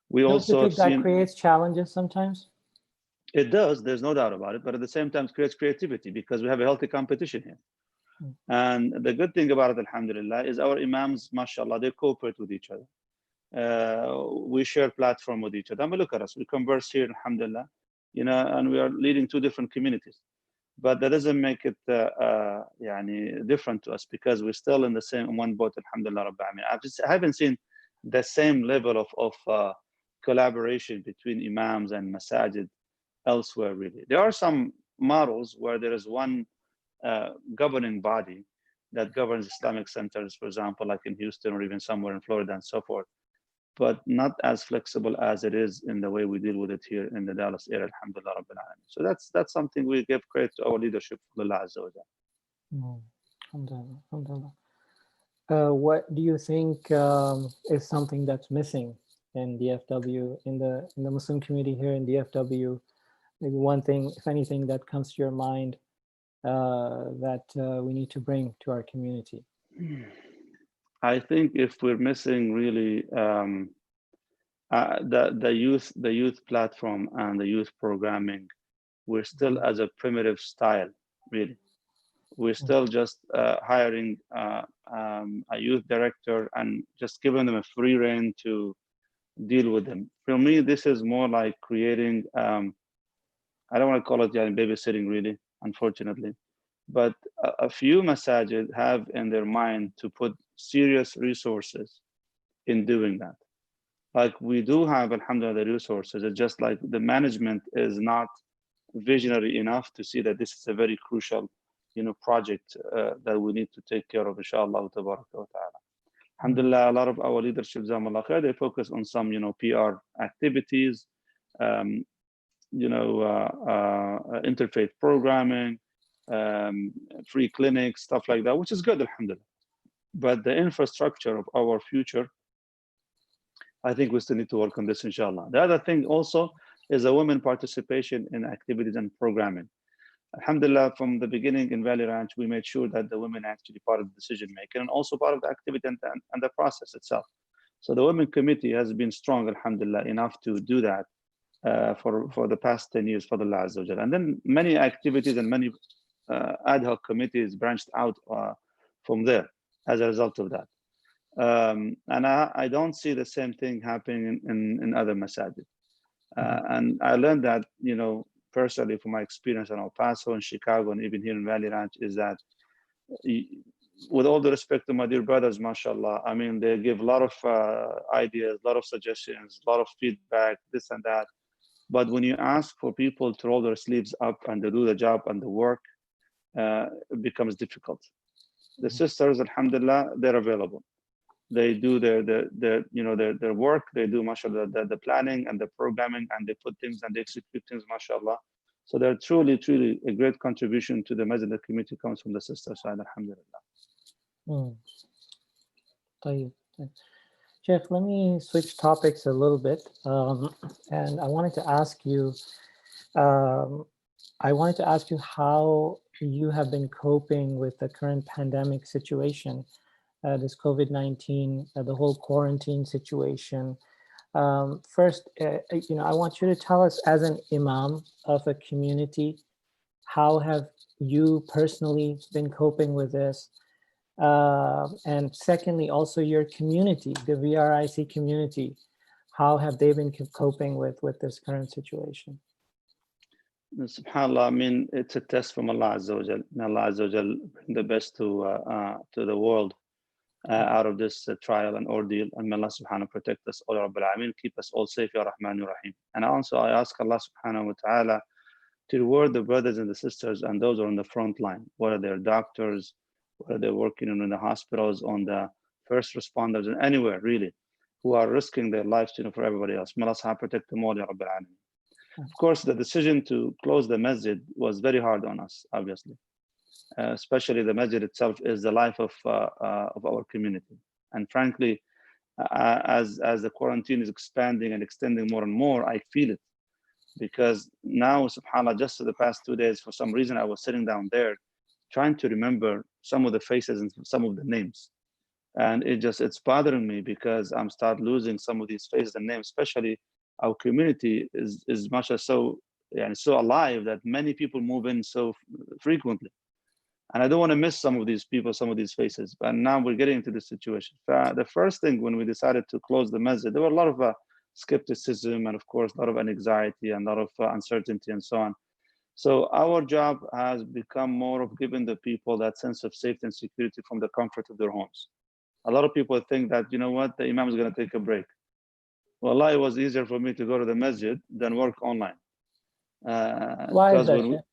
We Don't also you think that creates challenges sometimes? It does, there's no doubt about it, but at the same time, it creates creativity because we have a healthy competition here. And the good thing about it, alhamdulillah, is our imams, mashallah, they cooperate with each other. We share platform with each other. I mean, look at us, we converse here, alhamdulillah, you know, and we are leading two different communities. But that doesn't make it different to us because we're still in the same one boat, alhamdulillah. I haven't seen the same level of collaboration between imams and masajid elsewhere, really. There are some models where there is one governing body that governs Islamic centers, for example, like in Houston or even somewhere in Florida and so forth, but not as flexible as it is in the way we deal with it here in the Dallas area, alhamdulillah Rabbil Alameen. So that's something we give credit to our leadership, Allah Azza wa Jalla. Alhamdulillah, alhamdulillah. What do you think is something that's missing in DFW, in the Muslim community here in DFW? Maybe one thing, if anything, that comes to your mind that we need to bring to our community? I think if we're missing really the youth platform and the youth programming, we're still as a primitive style, really. We're still just hiring a youth director and just giving them a free rein to deal with them. For me, this is more like creating, I don't want to call it babysitting, really, unfortunately. But a few masajid have in their mind to put serious resources in doing that. Like we do have, alhamdulillah, the resources. It's just like the management is not visionary enough to see that this is a very crucial, project that we need to take care of, inshallah, tabaraka wa ta'ala. Alhamdulillah, a lot of our leadership, Jazakumullah khair, they focus on some, PR activities, interfaith programming, free clinics, stuff like that, which is good, alhamdulillah. But the infrastructure of our future, I think we still need to work on this, inshallah. The other thing also is a women participation in activities and programming. Alhamdulillah, from the beginning in Valley Ranch, we made sure that the women actually part of the decision making and also part of the activity and the process itself. So the women committee has been strong, alhamdulillah, enough to do that for the past 10 years, for Allah Azza wa Jal. And then many activities and many ad hoc committees branched out from there as a result of that. And I don't see the same thing happening in other masajid. And I learned that, personally from my experience in El Paso and Chicago and even here in Valley Ranch, is that with all the respect to my dear brothers, mashallah, I mean, they give a lot of ideas, a lot of suggestions, a lot of feedback, this and that. But when you ask for people to roll their sleeves up and to do the job and the work, it becomes difficult. The sisters, alhamdulillah, they're available. They do their work. They do, mashallah, the planning and the programming, and they put things and they execute things, mashallah. So they're truly, truly a great contribution to the masjid. The community comes from the sister side, alhamdulillah. Shaykh, let me switch topics a little bit. And I wanted to ask you, how you have been coping with the current pandemic situation. This COVID-19, the whole quarantine situation. First, I want you to tell us, as an Imam of a community, how have you personally been coping with this? And secondly, also your community, the VRIC community, how have they been coping with this current situation? SubhanAllah, I mean, it's a test from Allah Azza wa Jal. Allah Azza wa Jal bring the best to the world. Out of this trial and ordeal, and may Allah subhanahu protect us all, Rabbil Alameen, keep us all safe, Ya Rahman Ya Rahim. And also I ask Allah subhanahu wa ta'ala to reward the brothers and the sisters and those who are on the front line, whether they're doctors, whether they're working in the hospitals, on the first responders, and anywhere really, who are risking their lives, for everybody else. May Allah subhanahu protect them all, Ya Rabbil Alameen. Of course, the decision to close the masjid was very hard on us, obviously. Especially the masjid itself is the life of our community, and frankly, as the quarantine is expanding and extending more and more, I feel it, because now, subhanAllah, just the past 2 days, for some reason, I was sitting down there trying to remember some of the faces and some of the names, and it's bothering me, because I'm start losing some of these faces and names. Especially our community is much as so alive that many people move in so frequently. And I don't want to miss some of these people, some of these faces. But now we're getting into this situation. The first thing, when we decided to close the masjid, there were a lot of skepticism, and of course, a lot of anxiety and a lot of uncertainty and so on. So our job has become more of giving the people that sense of safety and security from the comfort of their homes. A lot of people think that, the Imam is going to take a break. Wallah, it was easier for me to go to the masjid than work online. Why is that?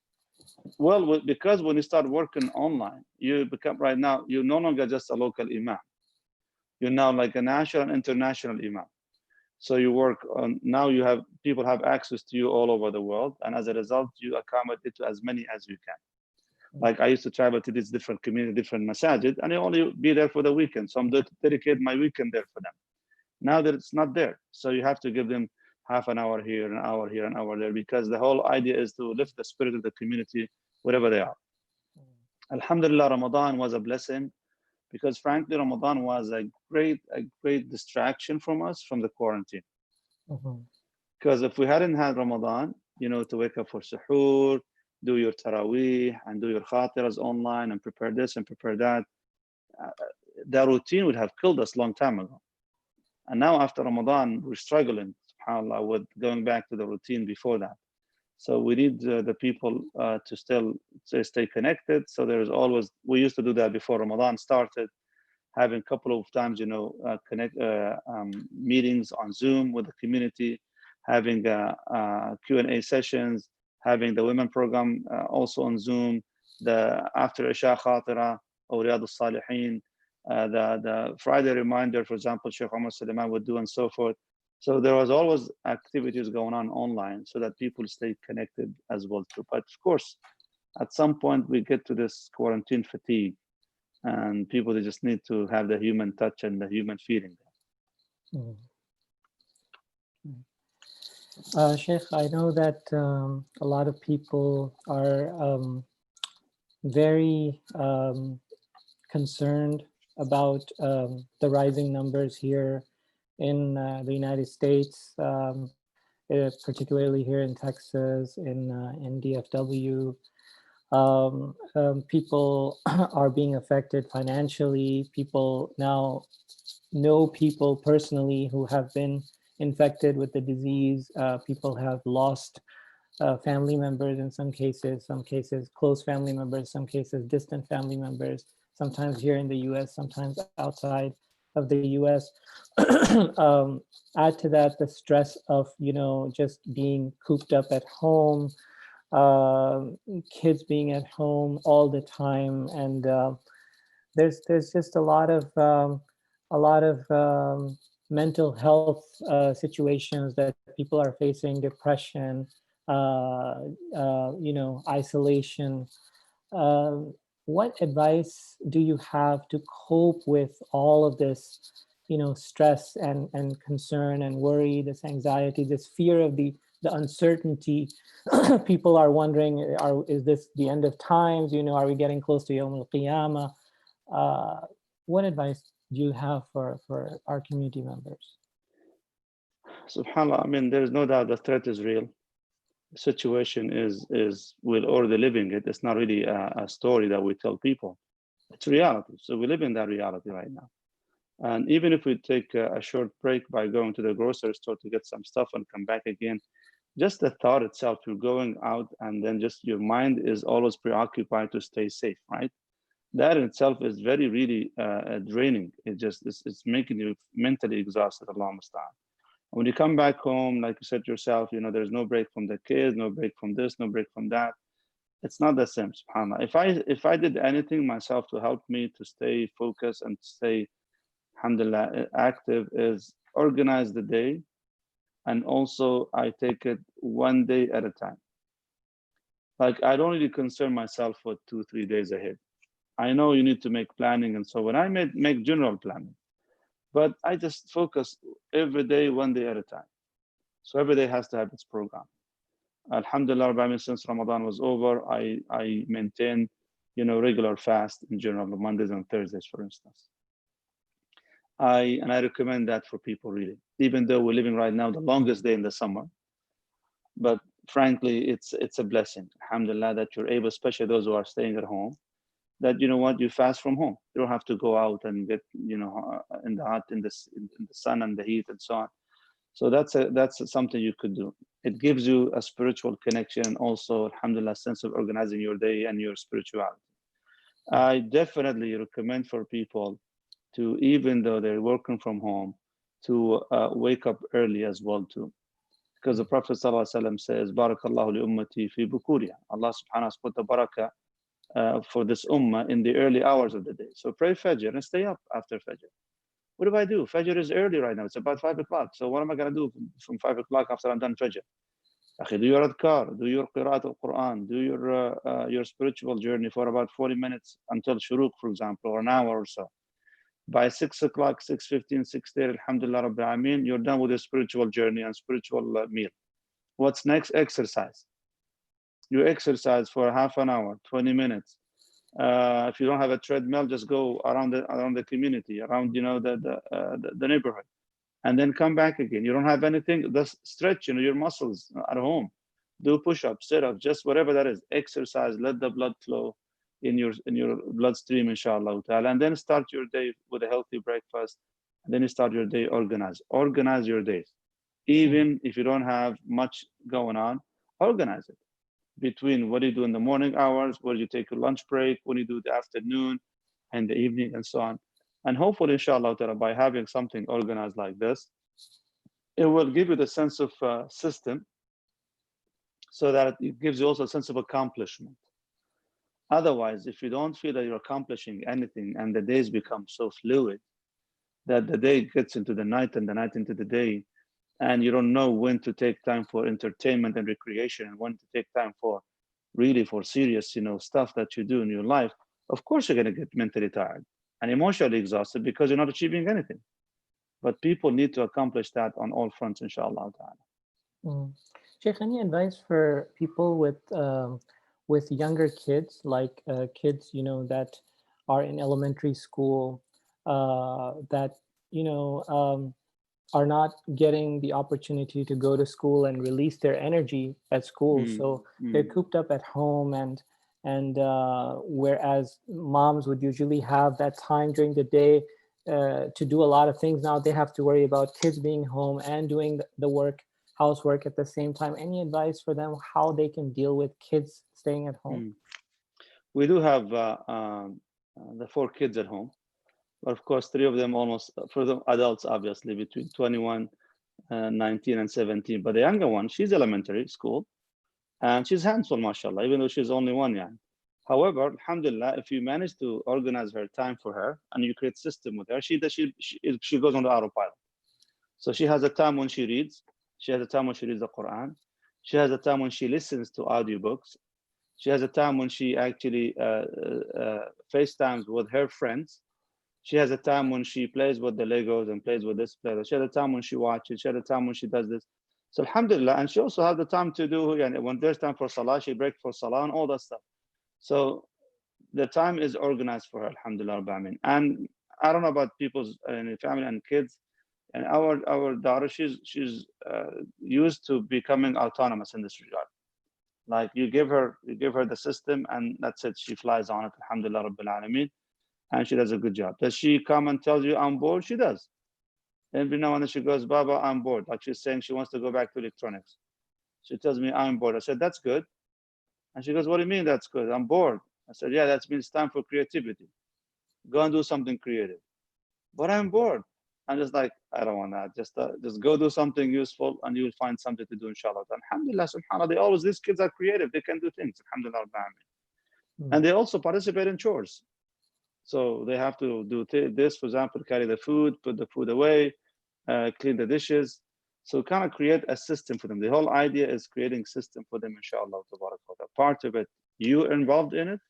Well, because when you start working online, you become, right now, you're no longer just a local Imam. You're now like a national and international Imam. So you work on, now you have, people have access to you all over the world. And as a result, you accommodate to as many as you can. Like I used to travel to these different communities, different masajid, and I only be there for the weekend. So I'm going to dedicate my weekend there for them. Now that it's not there, so you have to give them half an hour here, an hour here, an hour there, because the whole idea is to lift the spirit of the community wherever they are. Alhamdulillah, Ramadan was a blessing, because frankly, Ramadan was a great distraction from us from the quarantine. Because if we hadn't had Ramadan, to wake up for suhoor, do your taraweeh and do your khatiras online and prepare this and prepare that, the routine would have killed us long time ago. And now after Ramadan, we're struggling, subhanAllah, with going back to the routine before that. So we need the people to still stay connected. So there's always, we used to do that before Ramadan started. having a couple of times, meetings on Zoom with the community, having Q&A sessions, having the women program also on Zoom, the after Isha Khatira or Riyadh al-Salihin, the Friday reminder, for example, Shaykh Umar Suleiman would do, and so forth. So there was always activities going on online so that people stay connected as well too. But of course, at some point we get to this quarantine fatigue, and people, they just need to have the human touch and the human feeling. Shaykh, I know that a lot of people are very concerned about the rising numbers here in the United States, particularly here in Texas, in DFW. People are being affected financially. People now know people personally who have been infected with the disease. People have lost family members in some cases close family members, some cases distant family members, sometimes here in the US, sometimes outside of the US. Add to that the stress of, just being cooped up at home, kids being at home all the time, and there's just a lot of mental health situations that people are facing, depression, isolation. What advice do you have to cope with all of this, stress and concern and worry, this anxiety, this fear of the uncertainty? People are wondering, is this the end of times? Are we getting close to Yawm al-Qiyamah? What advice do you have for our community members? SubhanAllah, I mean, there is no doubt the threat is real. The situation is we're already living it. It's not really a story that we tell people. It's reality. So we live in that reality right now. And even if we take a short break by going to the grocery store to get some stuff and come back again, just the thought itself, you're going out and then just your mind is always preoccupied to stay safe, right? That in itself is very, really draining. It's making you mentally exhausted, Allah musta'an. When you come back home, like you said yourself, there's no break from the kids, no break from this, no break from that. It's not the same, subhanAllah. If I did anything myself to help me to stay focused and stay, alhamdulillah, active, is organize the day. And also I take it one day at a time. Like, I don't really concern myself for 2-3 days ahead. I know you need to make planning, and so when I make general planning, but I just focus every day, one day at a time. So every day has to have its program. Alhamdulillah, since Ramadan was over, I maintain, regular fast in general, Mondays and Thursdays, for instance. I recommend that for people, really, even though we're living right now the longest day in the summer. But frankly, it's a blessing, alhamdulillah, that you're able, especially those who are staying at home, that you fast from home. You don't have to go out and get in the sun and the heat and so on. So that's something you could do. It gives you a spiritual connection, and also, alhamdulillah, sense of organizing your day and your spirituality. I definitely recommend for people to, even though they're working from home, to wake up early as well too, because the Prophet ﷺ says, "Barakallahu li ummati fi bukuriha." Allah subhanahu wa ta'ala put the barakah for this ummah in the early hours of the day. So pray Fajr and stay up after Fajr. What do I do? Fajr is early right now. It's about 5 o'clock. So what am I going to do from 5 o'clock after I'm done Fajr? Do your adhkar, do your qiraat al-Quran, do your spiritual journey for about 40 minutes until shuruq, for example, or an hour or so. By 6 o'clock, 6:15, 6:30, alhamdulillah rabbil alameen, you're done with your spiritual journey and spiritual meal. What's next? Exercise. You exercise for half an hour, 20 minutes. If you don't have a treadmill, just go around the community, around the neighborhood, and then come back again. You don't have anything, just stretch your muscles at home. Do push-ups, sit-ups, just whatever that is. Exercise, let the blood flow in your bloodstream, inshallah ta'ala, and then start your day with a healthy breakfast. And then you start your day organized. Organize your days. Even if you don't have much going on, organize it. Between what do you do in the morning hours, where you take a lunch break, when you do the afternoon and the evening, and so on. And hopefully, inshallah, by having something organized like this, it will give you the sense of system, so that it gives you also a sense of accomplishment. Otherwise, if you don't feel that you're accomplishing anything and the days become so fluid that the day gets into the night and the night into the day, and you don't know when to take time for entertainment and recreation and when to take time for really for serious, stuff that you do in your life, of course you're going to get mentally tired and emotionally exhausted because you're not achieving anything. But people need to accomplish that on all fronts, inshallah ta'ala. Sheikh, any advice for people with younger kids, like kids, that are in elementary school, that are not getting the opportunity to go to school and release their energy at school, so they're cooped up at home, and whereas moms would usually have that time during the day to do a lot of things, now they have to worry about kids being home and doing the housework at the same time. Any advice for them how they can deal with kids staying at home? We do have the 4 kids at home, but of course 3 of them almost, for the adults obviously, between 21, 19 and 17. But the younger one, she's elementary school and she's handsome, mashallah, even though she's only 1 year. However, alhamdulillah, if you manage to organize her time for her and you create system with her, she goes on the autopilot. So she has a time when she reads, she has a time when she reads the Quran, she has a time when she listens to audiobooks, she has a time when she actually FaceTimes with her friends, she has a time when she plays with the Legos and plays with this player, she has a time when she watches, she has a time when she does this. So alhamdulillah, and she also has the time to do, and when there's time for salah, she breaks for salah and all that stuff. So the time is organized for her, alhamdulillah. And I don't know about people's family and kids, and our daughter, she's used to becoming autonomous in this regard. Like you give her the system and that's it, she flies on it, alhamdulillah rabbil alameen, and she does a good job. Does she come and tell you I'm bored? She does. Every now and then she goes, Baba, I'm bored. Like she's saying she wants to go back to electronics. She tells me I'm bored. I said, that's good. And she goes, what do you mean that's good? I'm bored. I said, yeah, that means time for creativity. Go and do something creative. But I'm bored. I'm just like, I don't want that. Just go do something useful and you'll find something to do, inshallah. Alhamdulillah, subhanAllah, these kids are creative. They can do things, alhamdulillah. And they also participate in chores. So they have to do this, for example, carry the food, put the food away, clean the dishes. So kind of create a system for them. The whole idea is creating system for them, inshallah. Part of it, you're involved in it,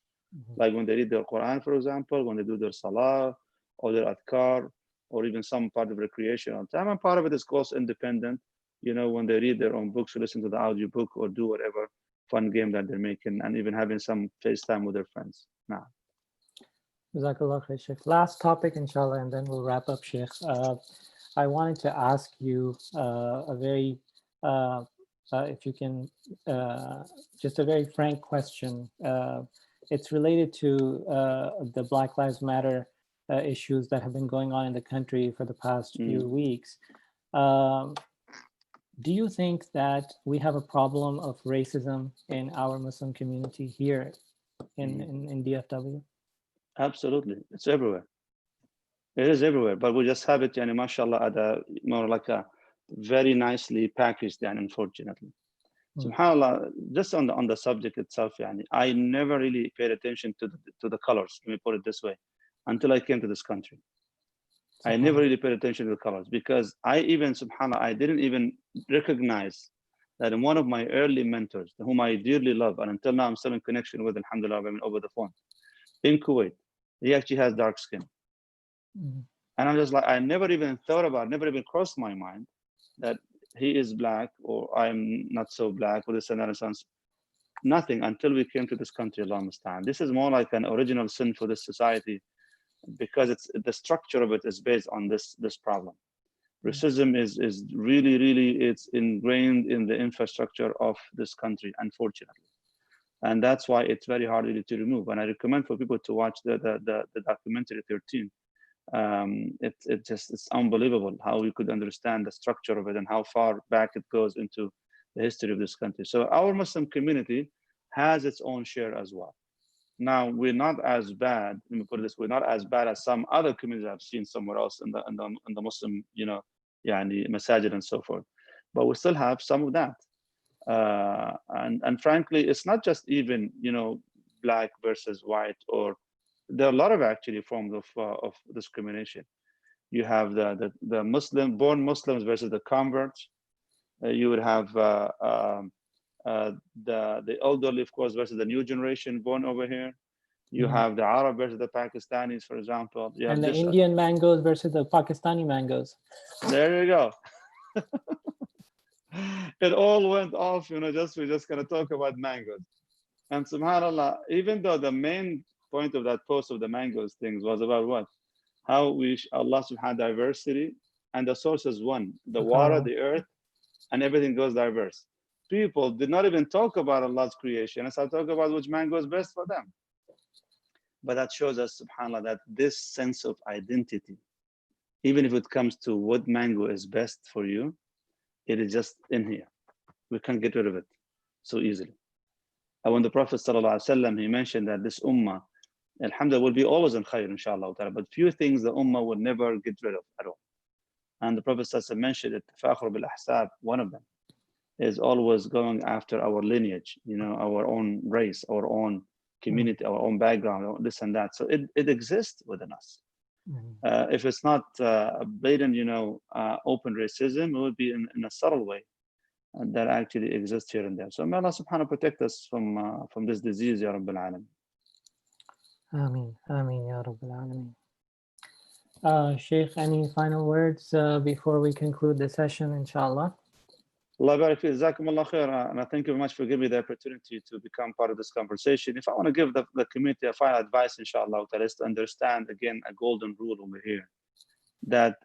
like when they read their Quran, for example, when they do their salah or their adhkar, or even some part of recreational time. And part of it is, of course, independent, when they read their own books or listen to the audio book or do whatever fun game that they're making, and even having some FaceTime with their friends. Now. Jazakallah khair, Sheikh. Last topic, inshallah, and then we'll wrap up, Sheikh. I wanted to ask you a very, if you can, just a very frank question. It's related to the Black Lives Matter issues that have been going on in the country for the past few weeks. Do you think that we have a problem of racism in our Muslim community here in DFW? Absolutely, it's everywhere. It is everywhere, but we just have it, mashallah, at a more like a very nicely packaged, unfortunately. SubhanAllah, just on the subject itself, I never really paid attention to the colors, let me put it this way, until I came to this country. I never really paid attention to the colors, because SubhanAllah, I didn't even recognize that one of my early mentors, whom I dearly love, and until now I'm still in connection with, alhamdulillah, over the phone, in Kuwait, he actually has dark skin. And I'm just like, I never even thought about, never even crossed my mind that he is black or I'm not so black or this and that and so on. Nothing until we came to this country, Allah musta'an. This is more like an original sin for this society, because it's the structure of it is based on this problem. Racism is really, it's ingrained in the infrastructure of this country, unfortunately. And that's why it's very hard really to remove. And I recommend for people to watch the documentary 13. It's unbelievable how we could understand the structure of it and how far back it goes into the history of this country. So our Muslim community has its own share as well. Now we're not as bad. Let me put it this: we're not as bad as some other communities I've seen somewhere else in the Muslim, yani masajid and so forth. But we still have some of that. And frankly, it's not just even black versus white, or there are a lot of actually forms of discrimination. You have the Muslim born Muslims versus the converts. You would have the elderly, of course, versus the new generation born over here. You have the Arab versus the Pakistanis, for example. You have and the Indian mangoes versus the Pakistani mangoes. There you go. It all went off, we're just gonna talk about mangoes. And subhanAllah, even though the main point of that post of the mangoes things was about what? How Allah subhanahu diversity, and the source is one, the water, the earth, and everything goes diverse. People did not even talk about Allah's creation, and so talk about which mango is best for them. But that shows us, subhanAllah, that this sense of identity, even if it comes to what mango is best for you, it is just in here. We can't get rid of it so easily. And when the Prophet ﷺ, he mentioned that this ummah, alhamdulillah, will be always in khair, inshallah, but few things the ummah will never get rid of at all. And the Prophet ﷺ mentioned it, bil ahsab, one of them is always going after our lineage, our own race, our own community, our own background, this and that. So it exists within us. If it's not blatant, open racism, it would be in a subtle way that actually exists here and there. So may Allah subhanahu protect us from this disease, Ya Rabbil Alameen. Ameen, Ameen, Ya Rabbil Alameen. Shaykh, any final words before we conclude the session, inshallah? Allah barak fi, jazakumullah khair, and I thank you very much for giving me the opportunity to become part of this conversation. If I want to give the community a final advice, inshallah, is to understand again a golden rule over here, that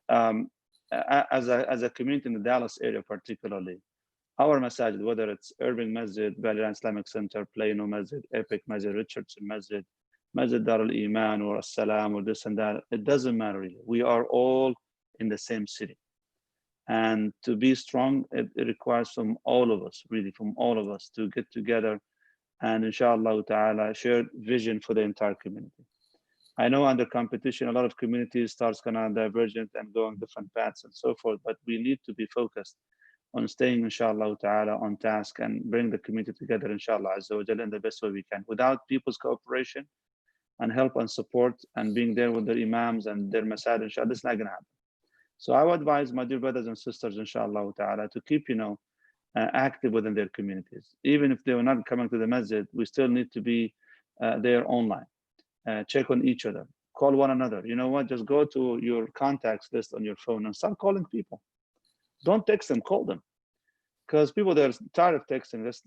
as a community in the Dallas area particularly, our masajid, whether it's Irving Masjid, Valley Islamic Center, Plano Masjid, Epic Masjid, Richardson Masjid, Masjid Dar al-Iman, or Arsalan, or this and that, it doesn't matter really. We are all in the same city. And to be strong, it requires from all of us, really, from all of us to get together and inshallah ta'ala share vision for the entire community. I know under competition, a lot of communities starts kind of divergent and going different paths and so forth, but we need to be focused on staying inshallah ta'ala on task and bring the community together inshallah azza wa jalla in the best way we can. Without people's cooperation and help and support and being there with their imams and their masajid, inshallah, this is not gonna happen. So I would advise my dear brothers and sisters, inshallah ta'ala, to keep, active within their communities. Even if they were not coming to the masjid, we still need to be there online. Check on each other, call one another. You know what? Just go to your contacts list on your phone and start calling people. Don't text them, call them. Because people, they're tired of texting. Just,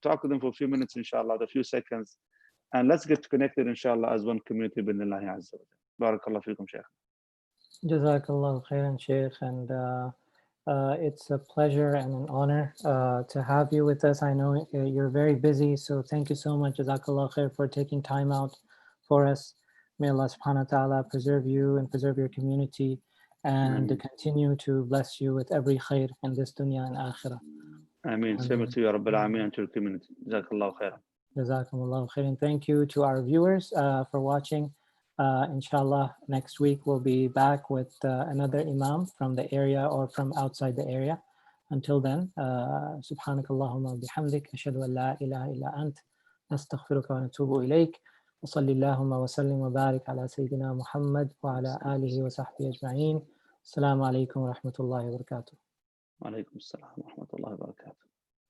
talk to them for a few minutes, inshallah, a few seconds. And let's get connected, inshallah, as one community, bidnillahi azza wa jalla. Barakallah feekum, Shaykh. Jazakallah khairan, Shaykh, and it's a pleasure and an honor to have you with us. I know you're very busy, so thank you so much, Jazakallah khair, for taking time out for us. May Allah subhanahu wa ta'ala preserve you and preserve your community and continue to bless you with every khair in this dunya and akhirah. Ameen. Same to you, Rabbil Alameen, and to your community. Jazakallah khairan. Jazakumullah khairan. Thank you to our viewers for watching. Inshallah, next week we'll be back with another Imam from the area or from outside the area. Until then, subhanakallahumma bihamdik, ashhadu an la ilaha illa ant, nastaghfiruka wa natubu ilayk. Wa sallallahu wa sallim wa barik ala Sayyidina Muhammad wa ala alihi wa sahbihi ajma'een. Assalamu alaikum wa rahmatullahi wa barakatuh. Wa alaikum assalam wa rahmatullahi wa barakatuh.